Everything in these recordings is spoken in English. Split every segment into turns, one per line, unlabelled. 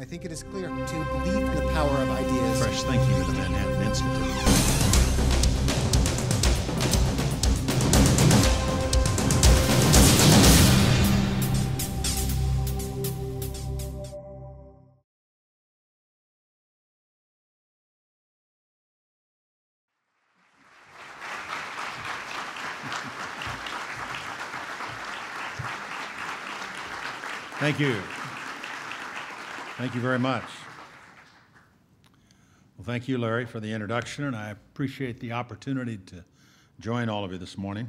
I think it is clear to believe in the power of ideas.
Fresh thinking of the Manhattan Institute. Thank you. Thank you very much. Well, thank you, Larry, for the introduction, and I appreciate the opportunity to join all of you this morning.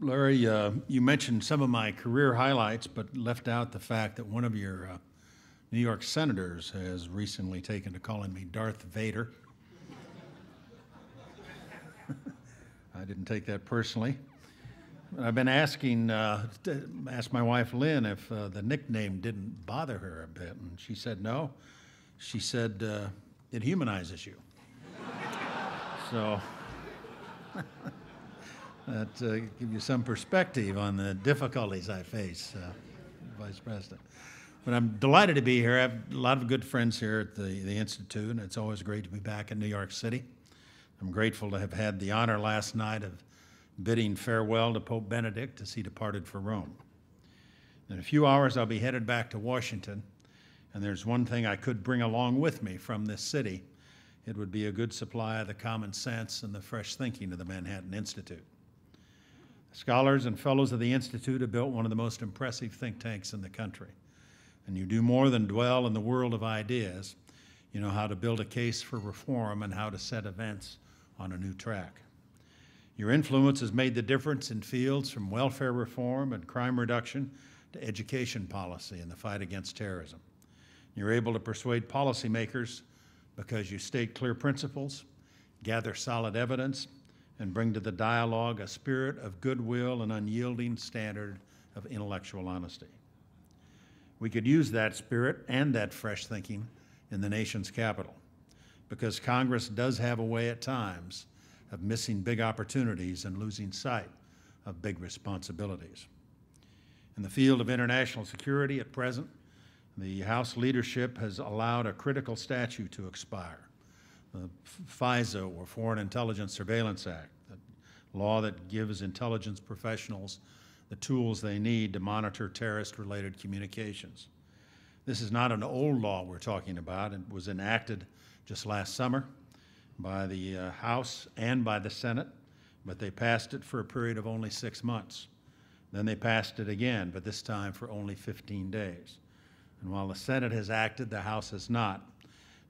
Larry, you mentioned some of my career highlights, but left out the fact that one of your New York senators has recently taken to calling me Darth Vader. I didn't take that personally. I've been asking, asked my wife Lynn if the nickname didn't bother her a bit, and she said no. She said it humanizes you. So that gives you some perspective on the difficulties I face, Vice President. But I'm delighted to be here. I have a lot of good friends here at the Institute, and it's always great to be back in New York City. I'm grateful to have had the honor last night of bidding farewell to Pope Benedict as he departed for Rome. In a few hours, I'll be headed back to Washington, and there's one thing I could bring along with me from this city. It would be a good supply of the common sense and the fresh thinking of the Manhattan Institute. Scholars and fellows of the Institute have built one of the most impressive think tanks in the country. And you do more than dwell in the world of ideas. You know how to build a case for reform and how to set events on a new track. Your influence has made the difference in fields from welfare reform and crime reduction to education policy and the fight against terrorism. You're able to persuade policymakers because you state clear principles, gather solid evidence, and bring to the dialogue a spirit of goodwill and unyielding standard of intellectual honesty. We could use that spirit and that fresh thinking in the nation's capital, because Congress does have a way at times of missing big opportunities and losing sight of big responsibilities. In the field of international security at present, the House leadership has allowed a critical statute to expire, the FISA, or Foreign Intelligence Surveillance Act, the law that gives intelligence professionals the tools they need to monitor terrorist-related communications. This is not an old law we're talking about. It was enacted just last summer by the House and by the Senate, but they passed it for a period of only 6 months. Then they passed it again, but this time for only 15 days. And while the Senate has acted, the House has not.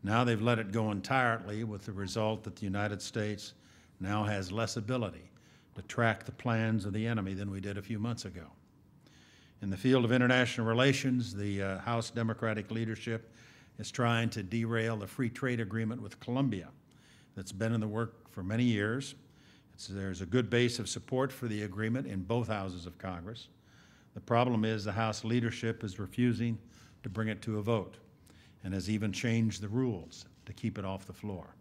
Now they've let it go entirely, with the result that the United States now has less ability to track the plans of the enemy than we did a few months ago. In the field of international relations, the House Democratic leadership is trying to derail the free trade agreement with Colombia that's been in the work for many years. There's a good base of support for the agreement in both houses of Congress. The problem is the House leadership is refusing to bring it to a vote and has even changed the rules to keep it off the floor.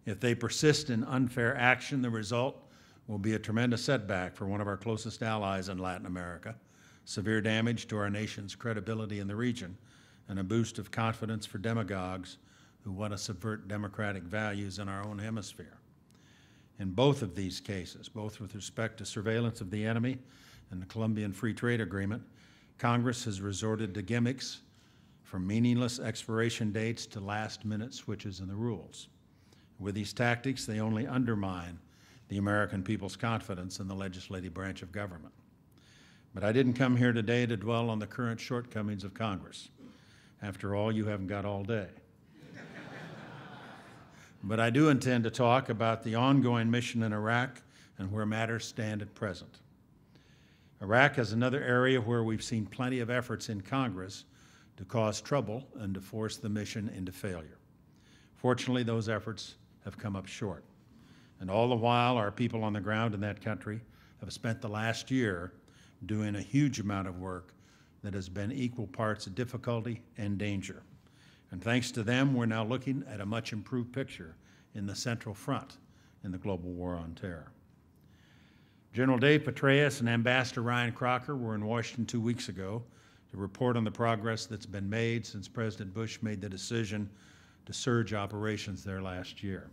If they persist in unfair action, the result will be a tremendous setback for one of our closest allies in Latin America, severe damage to our nation's credibility in the region, and a boost of confidence for demagogues who want to subvert democratic values in our own hemisphere. In both of these cases, both with respect to surveillance of the enemy and the Colombian Free Trade Agreement, Congress has resorted to gimmicks, from meaningless expiration dates to last-minute switches in the rules. With these tactics, they only undermine the American people's confidence in the legislative branch of government. But I didn't come here today to dwell on the current shortcomings of Congress. After all, you haven't got all day. But I do intend to talk about the ongoing mission in Iraq and where matters stand at present. Iraq is another area where we've seen plenty of efforts in Congress to cause trouble and to force the mission into failure. Fortunately, those efforts have come up short. And all the while, our people on the ground in that country have spent the last year doing a huge amount of work that has been equal parts of difficulty and danger. And thanks to them, we're now looking at a much improved picture in the Central Front in the global war on terror. General Dave Petraeus and Ambassador Ryan Crocker were in Washington 2 weeks ago to report on the progress that's been made since President Bush made the decision to surge operations there last year.